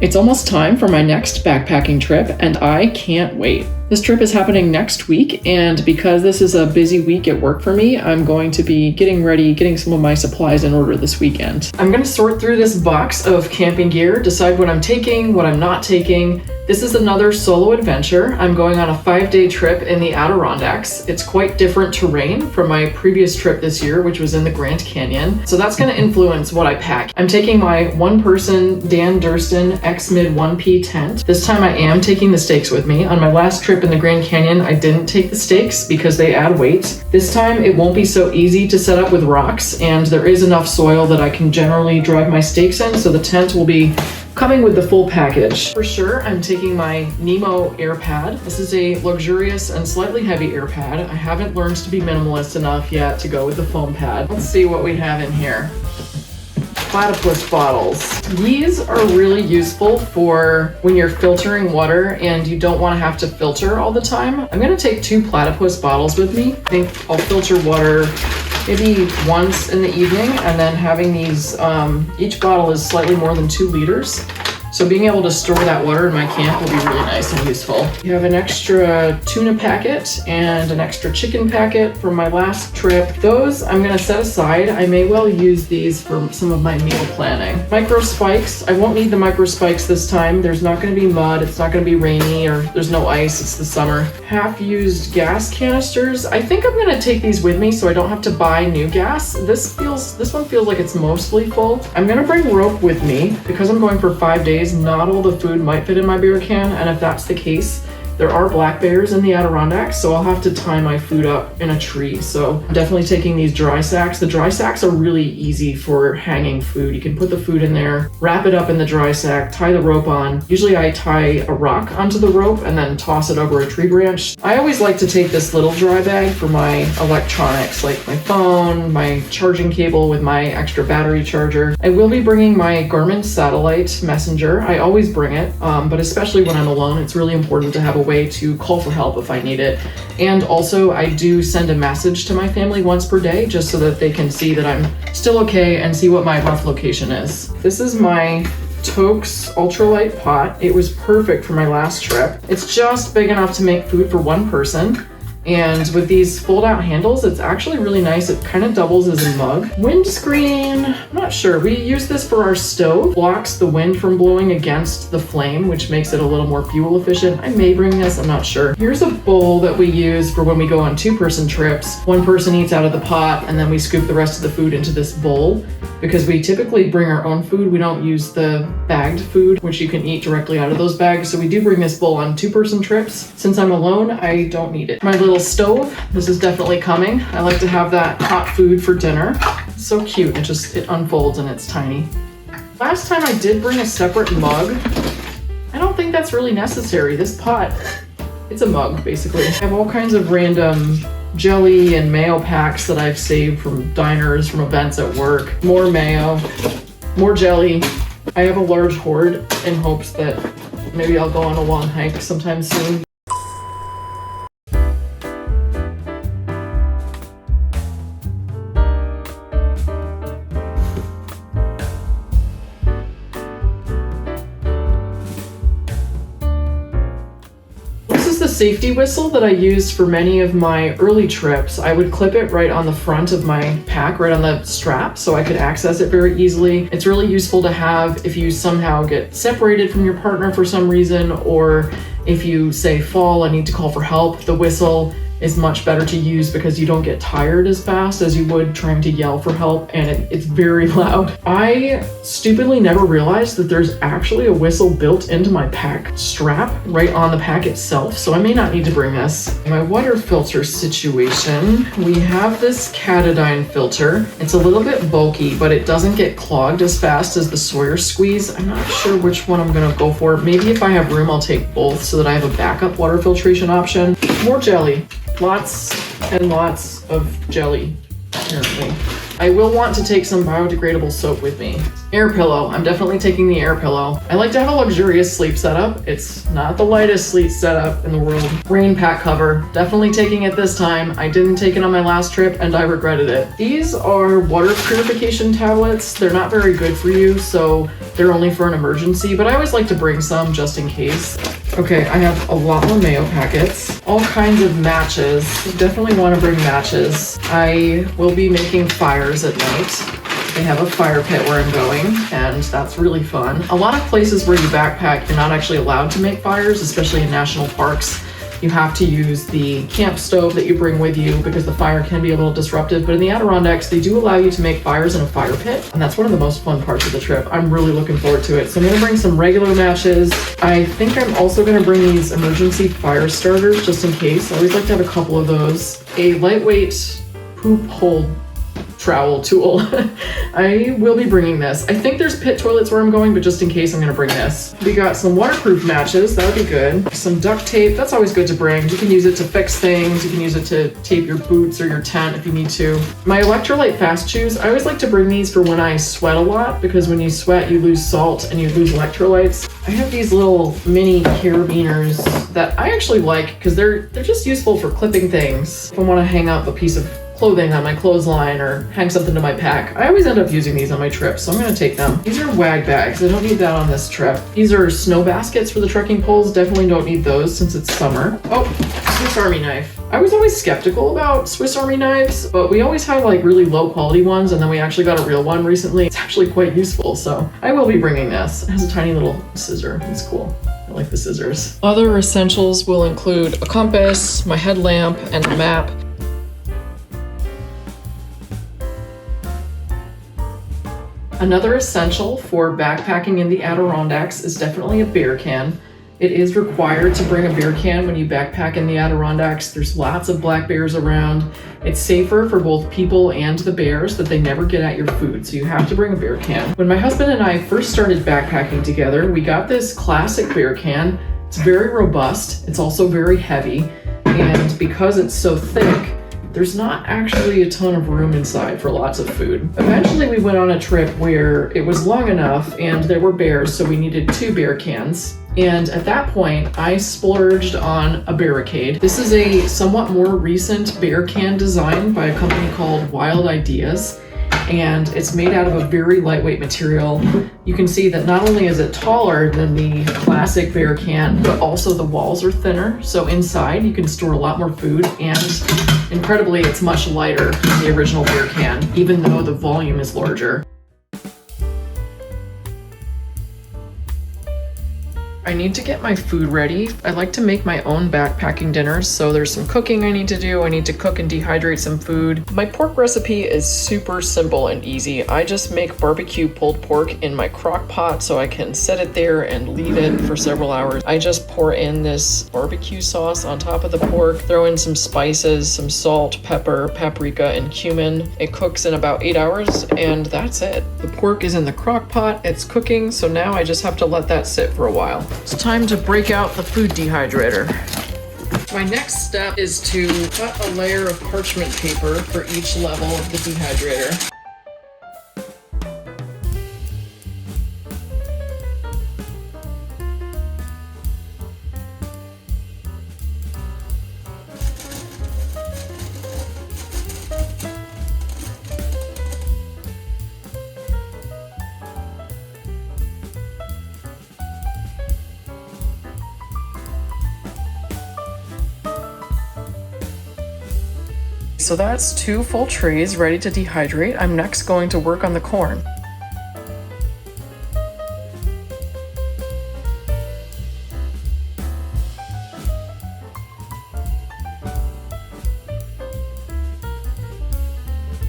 It's almost time for my next backpacking trip, and I can't wait. This trip is happening next week, and because this is a busy week at work for me, I'm going to be getting ready, getting some of my supplies in order this weekend. I'm going to sort through this box of camping gear, decide what I'm taking, what I'm not taking. This is another solo adventure. I'm going on a 5-day trip in the Adirondacks. It's quite different terrain from my previous trip this year, which was in the Grand Canyon. So that's going to influence what I pack. I'm taking my one-person Dan Durston X-Mid 1P tent. This time I am taking the stakes with me. On my last trip in the Grand Canyon, I didn't take the stakes because they add weight. This time it won't be so easy to set up with rocks, and there is enough soil that I can generally drive my stakes in, so the tent will be coming with the full package. For sure, I'm taking my Nemo air pad. This is a luxurious and slightly heavy air pad. I haven't learned to be minimalist enough yet to go with the foam pad. Let's see what we have in here. Platypus bottles. These are really useful for when you're filtering water and you don't want to have to filter all the time. I'm going to take 2 platypus bottles with me. I think I'll filter water maybe once in the evening, and then having these, each bottle is slightly more than 2 liters. So being able to store that water in my camp will be really nice and useful. You have an extra tuna packet and an extra chicken packet from my last trip. Those I'm gonna set aside. I may well use these for some of my meal planning. Micro spikes. I won't need the micro spikes this time. There's not gonna be mud, it's not gonna be rainy, or there's no ice, it's the summer. Half-used gas canisters. I think I'm gonna take these with me so I don't have to buy new gas. This one feels like it's mostly full. I'm gonna bring rope with me because I'm going for 5 days. Not all the food might fit in my bear can, and if that's the case, there are black bears in the Adirondacks, so I'll have to tie my food up in a tree. So I'm definitely taking these dry sacks. The dry sacks are really easy for hanging food. You can put the food in there, wrap it up in the dry sack, tie the rope on. Usually I tie a rock onto the rope and then toss it over a tree branch. I always like to take this little dry bag for my electronics, like my phone, my charging cable with my extra battery charger. I will be bringing my Garmin satellite messenger. I always bring it, but especially when I'm alone, it's really important to have a way to call for help if I need it. And also I do send a message to my family once per day just so that they can see that I'm still okay and see what my rough location is. This is my Tokes ultralight pot. It was perfect for my last trip. It's just big enough to make food for one person. And with these fold-out handles, it's actually really nice. It kind of doubles as a mug. Windscreen, I'm not sure. We use this for our stove. Blocks the wind from blowing against the flame, which makes it a little more fuel efficient. I may bring this, I'm not sure. Here's a bowl that we use for when we go on 2-person trips. One person eats out of the pot, and then we scoop the rest of the food into this bowl. Because we typically bring our own food. We don't use the bagged food, which you can eat directly out of those bags. So we do bring this bowl on 2-person trips. Since I'm alone, I don't need it. My little stove, this is definitely coming. I like to have that hot food for dinner. It's so cute, it unfolds and it's tiny. Last time I did bring a separate mug. I don't think that's really necessary. This pot, it's a mug basically. I have all kinds of random jelly and mayo packs that I've saved from diners, from events at work. More mayo, more jelly. I have a large hoard in hopes that maybe I'll go on a long hike sometime soon. The safety whistle that I used for many of my early trips. I would clip it right on the front of my pack, right on the strap, so I could access it very easily. It's really useful to have if you somehow get separated from your partner for some reason, or if you say fall and need to call for help. The whistle is much better to use because you don't get tired as fast as you would trying to yell for help, and it's very loud. I stupidly never realized that there's actually a whistle built into my pack strap right on the pack itself, so I may not need to bring this. My water filter situation, we have this Catadine filter. It's a little bit bulky, but it doesn't get clogged as fast as the Sawyer Squeeze. I'm not sure which one I'm gonna go for. Maybe if I have room, I'll take both so that I have a backup water filtration option. More jelly. Lots and lots of jelly, apparently. I will want to take some biodegradable soap with me. Air pillow. I'm definitely taking the air pillow. I like to have a luxurious sleep setup. It's not the lightest sleep setup in the world. Rain pack cover. Definitely taking it this time. I didn't take it on my last trip and I regretted it. These are water purification tablets. They're not very good for you, so they're only for an emergency, but I always like to bring some just in case. Okay, I have a lot more mayo packets. All kinds of matches. You definitely want to bring matches. I will be making fires at night. They have a fire pit where I'm going, and that's really fun. A lot of places where you backpack, you're not actually allowed to make fires, especially in national parks. You have to use the camp stove that you bring with you because the fire can be a little disruptive. But in the Adirondacks, they do allow you to make fires in a fire pit, and that's one of the most fun parts of the trip. I'm really looking forward to it. So I'm gonna bring some regular matches. I think I'm also gonna bring these emergency fire starters just in case. I always like to have a couple of those. A lightweight poop hole trowel tool. I will be bringing this. I think there's pit toilets where I'm going, but just in case, I'm gonna bring this. We got some waterproof matches, that would be good. Some duct tape, that's always good to bring. You can use it to fix things. You can use it to tape your boots or your tent if you need to. My electrolyte fast chews, I always like to bring these for when I sweat a lot, because when you sweat, you lose salt and you lose electrolytes. I have these little mini carabiners that I actually like because they're just useful for clipping things. If I wanna hang up a piece of clothing on my clothesline or hang something to my pack. I always end up using these on my trips, so I'm gonna take them. These are wag bags. I don't need that on this trip. These are snow baskets for the trekking poles. Definitely don't need those since it's summer. Oh, Swiss Army knife. I was always skeptical about Swiss Army knives, but we always had like really low quality ones, and then we actually got a real one recently. It's actually quite useful, so I will be bringing this. It has a tiny little scissor. It's cool. I like the scissors. Other essentials will include a compass, my headlamp, and a map. Another essential for backpacking in the Adirondacks is definitely a beer can. It is required to bring a beer can when you backpack in the Adirondacks. There's lots of black bears around. It's safer for both people and the bears that they never get at your food, so you have to bring a beer can. When my husband and I first started backpacking together, we got this classic beer can. It's very robust. It's also very heavy, and because it's so thick, there's not actually a ton of room inside for lots of food. Eventually we went on a trip where it was long enough and there were bears, so we needed 2 beer cans. And at that point, I splurged on a barricade. This is a somewhat more recent bear can design by a company called Wild Ideas, and it's made out of a very lightweight material. You can see that not only is it taller than the classic bear can, but also the walls are thinner, so inside you can store a lot more food, and incredibly, it's much lighter than the original beer can, even though the volume is larger. I need to get my food ready. I like to make my own backpacking dinners, so there's some cooking I need to do. I need to cook and dehydrate some food. My pork recipe is super simple and easy. I just make barbecue pulled pork in my crock pot so I can set it there and leave it for several hours. I just pour in this barbecue sauce on top of the pork, throw in some spices, some salt, pepper, paprika, and cumin. It cooks in about 8 hours, and that's it. The pork is in the crock pot, it's cooking, so now I just have to let that sit for a while. It's time to break out the food dehydrator. My next step is to cut a layer of parchment paper for each level of the dehydrator. So that's 2 full trays ready to dehydrate. I'm next going to work on the corn.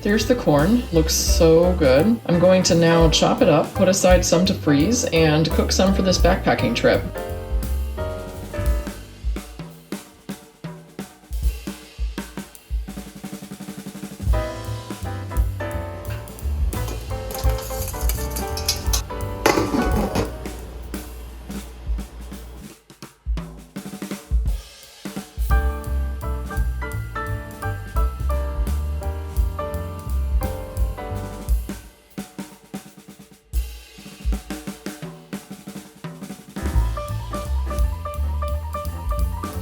There's the corn, looks so good. I'm going to now chop it up, put aside some to freeze, and cook some for this backpacking trip.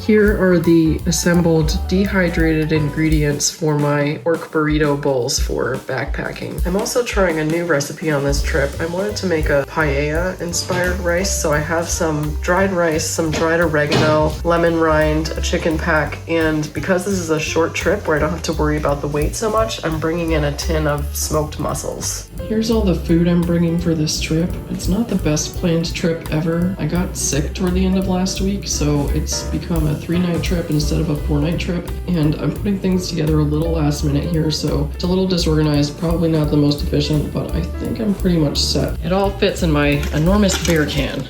Here are the assembled dehydrated ingredients for my pork burrito bowls for backpacking. I'm also trying a new recipe on this trip. I wanted to make a paella-inspired rice, so I have some dried rice, some dried oregano, lemon rind, a chicken pack, and because this is a short trip where I don't have to worry about the weight so much, I'm bringing in a tin of smoked mussels. Here's all the food I'm bringing for this trip. It's not the best planned trip ever. I got sick toward the end of last week, so it's become a 3-night trip instead of a 4-night trip, and I'm putting things together a little last minute here, so it's a little disorganized, probably not the most efficient, but I think I'm pretty much set. It all fits in my enormous beer can,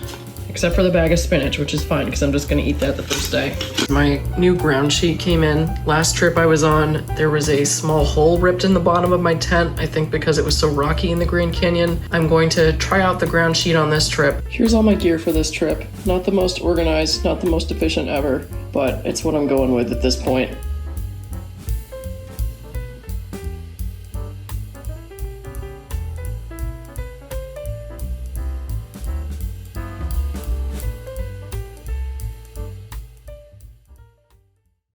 except for the bag of spinach, which is fine because I'm just gonna eat that the first day. My new ground sheet came in. Last trip I was on, there was a small hole ripped in the bottom of my tent, I think because it was so rocky in the Grand Canyon. I'm going to try out the ground sheet on this trip. Here's all my gear for this trip. Not the most organized, not the most efficient ever, but it's what I'm going with at this point.